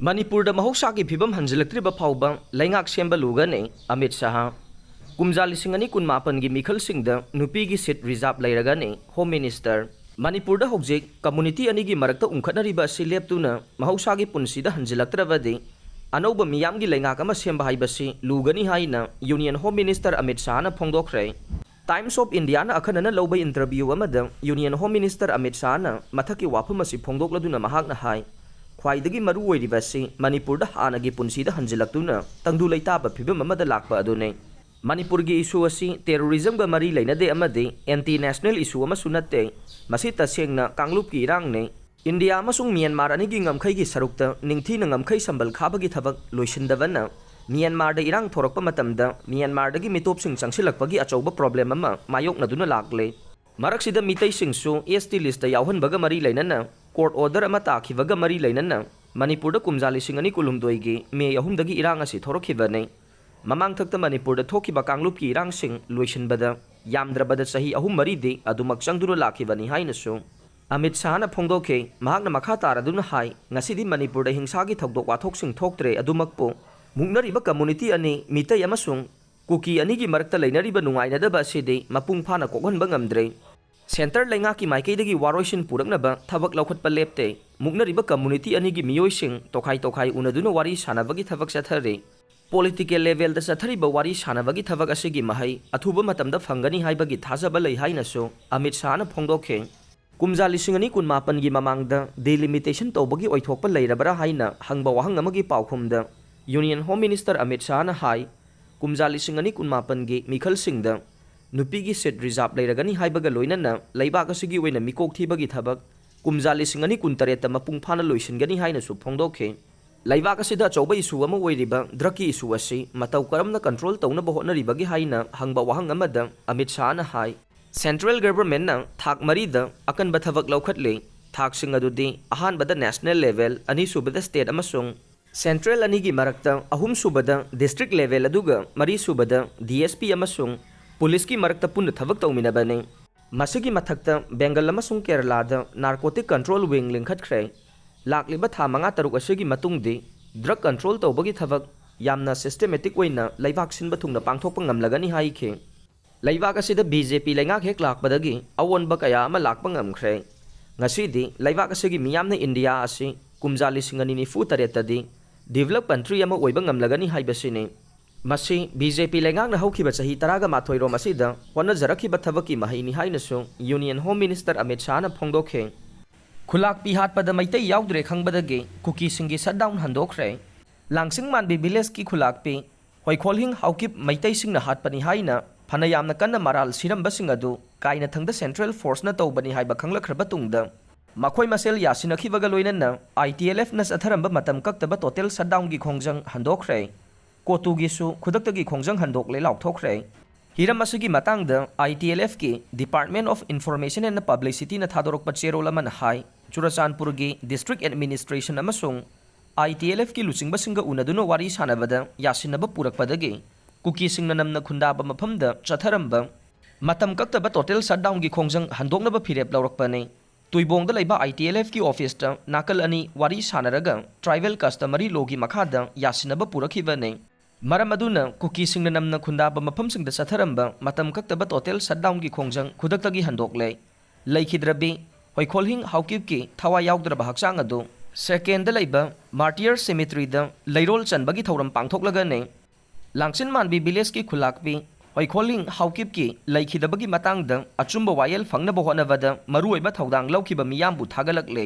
Manipur da Mahousagi Fibam Hanjillaktriba Faoba Leingak Semba Lugani Amit Shah Kumjali Singani kun mapan gi Mikhal Singda Nupi gi sit reserve lairagani Home Minister Manipur da Hojik community ani gi marakta ungkhatnariba sileptuna Mahousagi punsida Hanjillaktriba de Anoba miyam gi Leingak ama semba haibasi Lugani haina Union Home Minister Amit Shah na phongdokre Times of India na akhanana loba interview amada Union Home Minister Amit Shah na mathaki wafam asi phongdokladuna mahakna hai Khwaidagi maru oiribasi Manipur da hanagi punsida hanjillaktuna tangdu leitaba phibam amada lakpa adune Manipur gi issue asi terrorism ga mari leinade amade anti national issue ama sunate masi tasengna kanglup ki rangne India amasung Myanmar ani gi ngamkhai gi sarukta ningthi na ngamkhai sambal khabagi thabak loisindabana Myanmar da irang thorakpa matamda Myanmar da gi mitop sing changsilakpa gi achauba problem ama mayok na duna lakle maraksida mitai singsu ST list da yauhan baga mari leinana court order ama takhibaga mari leinana Manipur da kumjali singani kulumdoigi me yahumdagi irang asi thorokhibane mamang thakta Manipur da thokiba kanglup ki irang sing loisinbada yamdrabada sahi ahum mari de adumak changduna lakhibani hainasu Amit Shah na phongdoke mahakna makha taraduna hai ngasidi Manipur da hingsagi thokdok wathok sing thoktre adumakpo mungnariba community ani mitai amasung kuki ani gi marakta leinariba nungainadaba asidi mapung phana kokhanba ngamdre Center Leingak ki maikaidagi waroisin puraknaba thabak laukhatpa lepte muknariba community ani gi miyoising tokhai unaduna wari sanabagi thabak sathare political level da sathariba wari sanabagi thabak asigi mahai athuba matamda phangani haibagi thajaba lei hainaso Amit Shah na phongdokhe kumjali singani kun mapan gi mamangda delimitation tobagi oithokpa leirabara haina hangba wahang amagi paukhumda Union Home Minister Amit Shah na hai kumjali singani kun mapan gi Mikhal Singda Nupigi set reserve lairagani haibaga loinana leibak asigi oina mikok thibagi thabak kumjali singani kun tareta mapung phana loisingani haina su phongdokhe leibak asida chauba issue ama oiriba draki issue asi matau karamna control tawna bahotna ribagi haina hangba wahang amada Amit Shah na hai Central Government na thak mari da akan bathavak laukhatle thak sing adudi ahan bada national level ani subada state amasung Central ani gi marakta ahum subada district level aduga mari subada DSP amasung Police ki marakta punna thabak tawminabane masigi mathakta Bengal amasung Kerala da narcotic control wing lingkhatkhre lakliba tha manga taruk asigi matungdi drug control tawbagi thabak yamna systematic oina leibak sinba thungna pangthokpa ngamlagani haikhe leibak asida BJP Leingak hek lakbadagi awonba kaya ama lakpa ngamkhre ngasidi leibak asigi miyamna India asi kumjali singani ni fu taretadi develop country ama oiba ngamlagani haibasine Masi BJP Leingak na haukiba sahi taraga mathoi rom asida wana jarakhiba thabaki mahini hainasu Union Home Minister Amit Shah na phongdokhe khulak pi hatpada maitai yaudre khangbadagi kuki singi shutdown handokre langsing manbi village ki khulak pi hoikholhing haukip maitai singna hatpani haina phanayamna kanna maral siramba singadu kaina thangda central force na tawbani haiba khanglakhra tungda makhoi masel yasinakhibaga loinana ITLF na atharamba matam kaktaba total shutdown gi khongjang handokre Kotugisu Kudaktagi Kongjang Handok le Laukthokre Hiram asigi matangda ITLF ki Department of Information and Publicity na thadorokpa cherolaman hai Churachandpur gi District Administration amasung ITLF ki luchingba singa unaduna wari sanabada yasinaba purakpadagi kuki singna namna khundaba maphamda chatharamba matam kaktaba total shutdown gi khongjang handoknaba phirep lawrakpane tuibongda leiba ITLF ki office ta nakal ani wari sanaraga tribal customary logi makhada yasinaba purakhibane Maram aduna kuki singna namna khundaba mafam singda satharamba matam kaktaba total shutdown gi khongjang khudaktagi handokle leikidrabi hoikholhing haukip ki thawa yaugdraba hakchang adu second da leiba martyr cemetery da leirol chanbagi thoram pangthoklaga ne langsin manbi village ki khulakpi hoikholhing haukip ki leikidabagi matangda achumba wayel phangna bohonavada maruoiba thodang laukhiba miyambu thagalakle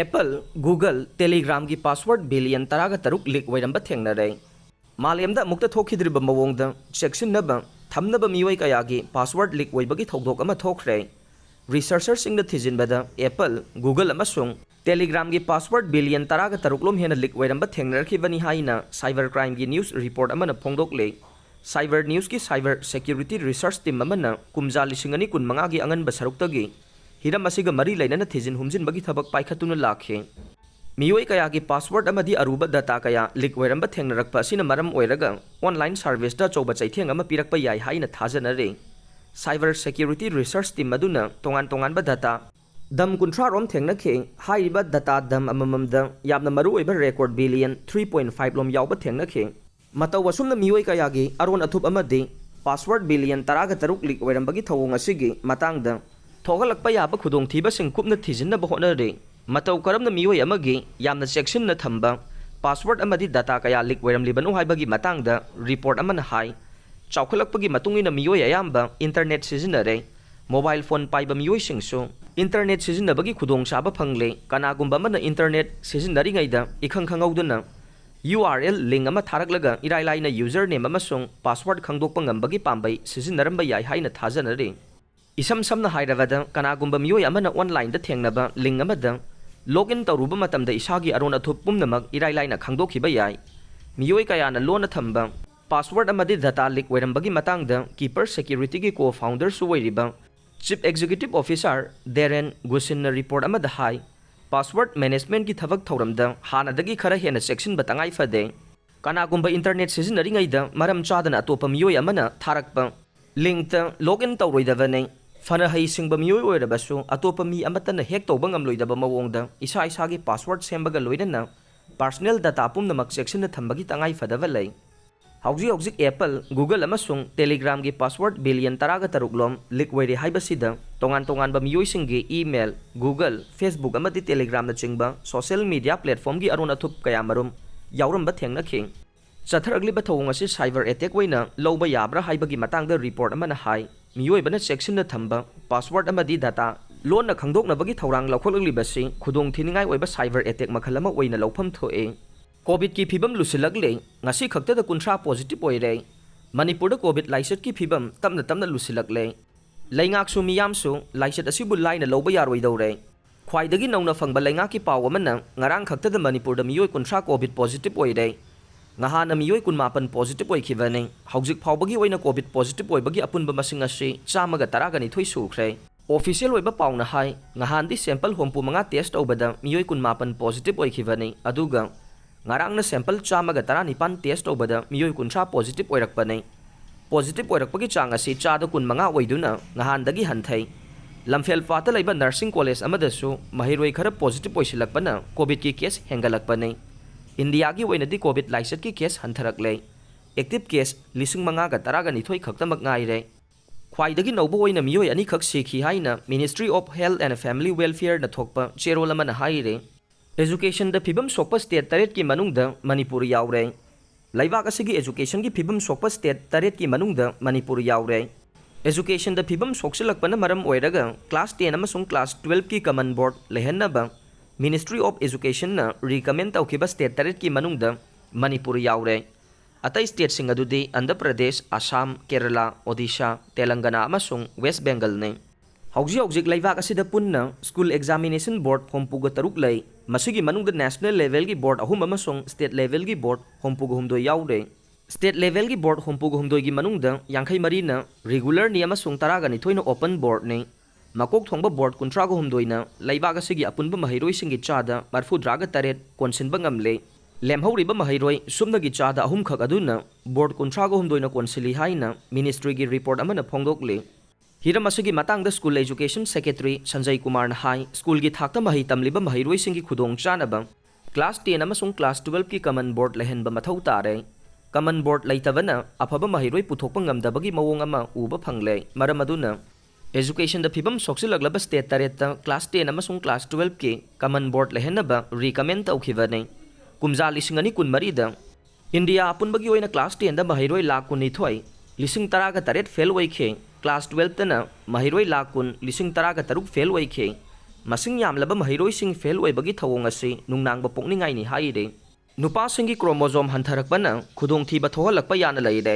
Apple Google Telegram gi password billion taraga taruk leak wairamba thengnare Malemda mukta thokhidriba mawongda checksinnaba thamnaba miwai kayagi password leak oibagi thodok ama thokre researchers singda thijinbada Apple Google amasung Telegram gi password billion taraga taruklom hena leak oiramba thengnarakibani haina cyber crime gi news report amana phongdokle cyber news ki cyber security research team amana kumjali singani kun manga gi angan basaruktagi hiram asiga mari lainana thijin humjin bagi thabak paikhatuna lakhe Miyoi kaya ki password amadi aruba data kaya leak oiramba thengnarakpa asina maram oiraga online service da choba chaitheng ama pirakpa yai haina thajanare cyber security research team aduna tongan ba data Dam kuntra rom thengna khe haiba data dam amamamda yamna maru oiba record billion 3.5 lom yawba thengna khe mataw wasumna mioi kayagi aron athup amadi password billion taraga taruk lik oirambagi thawong asigi matangda thogalakpa yaba khudong thiba sing kupna thijinna ba honare mataw karamna mioi amagi yamna section na thamba password amadi data kaya lik oiram libanu haibagi matangda report amana hai chawkhalakpagi matungina mioi ayamba internet sizinare mobile phone paiba mioi singsu internet sizinabagi khudong chaba phangle kanagumba mana internet sizinari ngaida ikhang khangauduna URL link ama tharaklaga irailai na username amasung password khangdokpa ngambagi pambai sizinaramba yai haina thajanare isam samna hairavada kanagumba mioi amana online da thengnaba link amada login tawruba matamda isagi arona thup pumnamak irailai na khangdokhiba yai mioi kayana lona thamba password amadi data leak oirambagi matangda keeper security gi co-founder su oiriba Chief Executive Officer Darren Gusin report amada hai password management ki thabak thauramda hanadagi khara hena section batangai fade kanagumba internet sizinari ngaida maram chadana atopa mioi amana tharakpa link ta login tawroidavane fana hai singba mioi oirabasu atopa mi amatana hack tawba ngamloidaba mawongda isa isagi password sembaga loidana personal data pumnamak section na thambagi tangai fadava lei Hauji Apple, Google amasung Telegram gi password billion taraga taruklom leak oire haibasida tongan ba mioi singi email, Google, Facebook amadi Telegram na chingba social media platform gi aruna thup kaya marum yawramba thengna khing chatharagli ba thawng asi cyber attack waina loba yabra haibagi matangda report amana hai mioi bana section na thamba password amadi data loan na khangdokna bagi thawrang laukholagli basi khudong thiningai oiba cyber attack makhalama oina lawpham thoe COVID की फिबम लुसिलगले ngasi khakta da kuntra positive oire Manipur da COVID laisat ki phibam tamna lusilakle Leingak su miyam su laisat asibu laina loba yaroi dore khwaidagi nauna phangba leingak ki paw amana ngarang khakta da Manipur da miyoi kuntra COVID positive oire ngahana miyoi kunmapan positive oikhibane haujik phawbagi oina COVID positive oibagi apunba masing asi chamaga taragani thoi sukhre official oiba pawna hai ngahandi sample hompu manga test obada miyoi kunmapan positive oikhibane aduga ngarang na sample chamaga tara nipan test obada miyoi kuntra positive oirakpane positive oirakpagi chang asi chada kun manga oiduna ngahandagi hanthai lamfel fata laiba nursing college amadasu mahiroi khara positive oisilakpana covid ki case hengalakpane india gi oinadi covid laisat ki case hantharakle active case lising manga ga tara ga nithoi khaktamak ngaire khwaidagi nobo oina miyoi ani khak sikhi haina Ministry of Health and Family Welfare na thokpa cherol amana haire Education da Fibam sokpa state taret ki manungda Manipur yaure laibak asigi education ki Fibam sokpa state taret ki manungda Manipur yaure education da Fibam soksilakpana maram oiraga class 10 amasung class 12 ki common board lehenna Ministry of Education na recommend tawkiba state taret ki manungda Manipur yaure atai state sing adudi Andhra Pradesh Assam Kerala Odisha Telangana amasung West Bengal ne Haujik laibak asida punna school examination board hompuga taruk lay masigi manungda national level gi board ahum amasung state level gi board hompuga humdoi yaure state level gi board hompuga humdoi gi manungda yankhai marina regular ni amasung taraga ni thoina open board ne makok thongba board kuntra go humdoina laibak asigi apunba mahiroi singi chada marfu draga taret konsinba ngamle lemhauriba mahiroi sumna gi chada ahum khak aduna board kuntra go humdoina konsili haina ministry gi report amana phongdokle Hiram asigi matang da school education secretary Sanjay Kumar na hai school gi thakta mahi tamliba mahiroi singi khudong chanaba class 10 amasung class 12 ki common board lehenba mathau tare common board leitabana afaba mahiroi puthokpa ngamdabagi mawong ama uba phangle maram aduna education da Fibam soksilaglaba state tareta class 10 amasung class 12 ki common board lehenaba recommend tawkhibane kumja lisingani kunmari da India apunbagi oina class 10 da mahiroi lakh kunithoi lising taraga taret fail waikhe class 12 tana mahiroi lakun lising taraga taruk fail waikhe masing yamlaba mahiroi sing fail waibagi thawong ase nungnangba pokningai ni haire nupa singi chromosome hantharakpana khudong thiba thohalakpa yana leide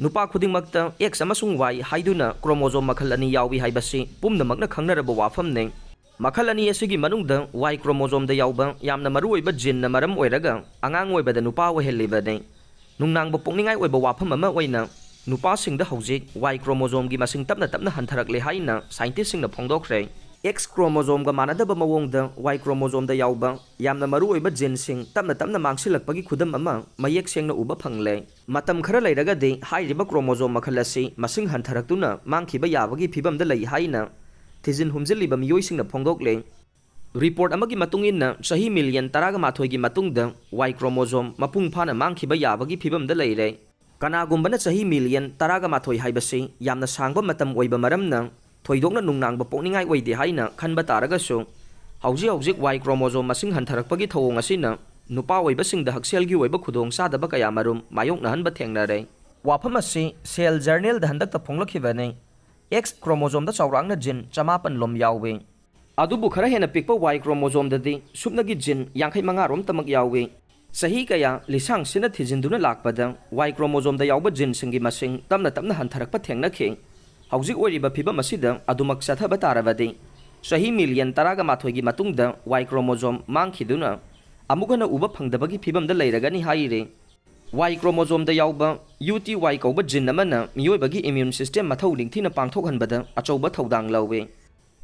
nupa khudingmakta x amasung y haiduna chromosome makhal ani yawi haibasi pumnamakna khangnaraba wafam ne makhal ani asigi manungda y chromosome da yawba yamna maruoiba gene na maram oiraga angang oibada nupa wahelibane nungnangba pokningai oiba wafam ama oina nupa singda hojik y chromosome gi masing tapna hantharakle haina scientist singna phongdokre x chromosome ga manadaba mawongda y chromosome da yawba yamna maru oiba gene sing tapna mangsilakpagi khudam ama mayek sengna uba phangle matam khara leiraga de hairiba chromosome makhalasi masing hantharaktuna mangkhiba yabagi phibam da lei haina thizin humjiliba miyoisingna phongdokleng report amagi matungin chahi million taraga mathoigi matungda Y chromosome mapung phana mangkhiba yabagi phibamda leire kanagumbana chahi million taraga mathoi haibasi yamna sangba matam oiba maramna thoidokna nungnangba pokningai oide haina khanba taragasu hauji Y chromosome masing hantharakpagi thawong asina nupa oibasingda hakselgi oiba khudong sadaba kaya marum mayokna hanba thengnare wafam asi Cell Journal da handakta phonglakhibane X chromosome da chawrangna gene 8 lom yawe adubu khara hena pikpa Y chromosome da di supnagi gene 55 rom tamak yawe sahi kaya lisang sina thijinduna lakpada Y chromosome da yawba gene singi masing tamna hantharakpa thengnakheng hauji oiriba phibam asida adumak sathaba tarabadi sahi million taraga mathoigi matungda Y chromosome mangkhiduna amukana uba phangdabagi phibam da leiragani haire Y chromosome da yawba UTY kauba gene amana miyoibagi immune system mathau ningthina pangthokhanbada achouba thodang lawe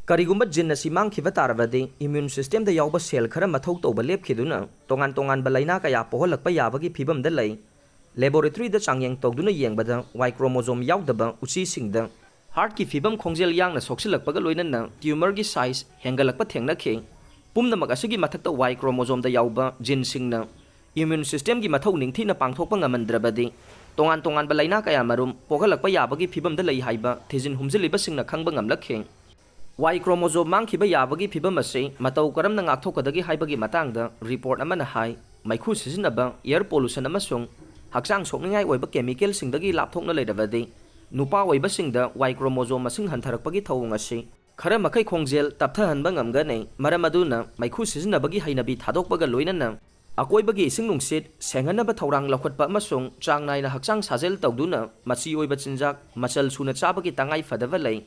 karigumba gene asi mangkhiba tarabadi immune system da yawba cell khara mathau toba lepkhiduna tongan balaina kaya poholakpa yabagi phibam da lei laboratory da changyeng togduna yengbada Y chromosome yawdaba uchi singda heart ki phibam khongjel yangna soksilakpaga loinana tumor gi size hengalakpa thengnakheng pumnamak asigi mathakta Y chromosome da yawba gene singna immune system gi mathau ningthina pangthokpa ngamandrabadi tongan balaina kaya marum pogalakpa yabagi phibam da lei haiba thijin humjiliba singna khangba ngamlakheng Y chromosome mangkhiba yabagi phibam ase matau karamna ngakthokadagi haibagi matangda report amana hai maikhu sizinaba air pollution amasung hakchang sokningai oiba chemical singdagi lapthokna leirabadi nupa oiba singda Y chromosome masing hantharakpagi thawong ase khara makai khongjel tapthahanba ngamgane maram aduna maikhu sizinabagi hainabi thadokpaga loinana akoibagi ising nungsit senghanaba thorang lakhotpa amasung changnaina hakchang sajel tawduna machi oiba chinjak machal suna chabagi tangai fadava lei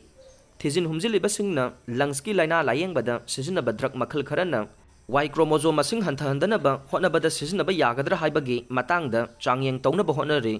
thijin humjiliba singna lungs ki laina layengbada sizinaba drug makhal kharana Y chromosome masing hanthahandanaba hotnabada sizinaba yagadra haibagi matangda changyeng tawnaba honare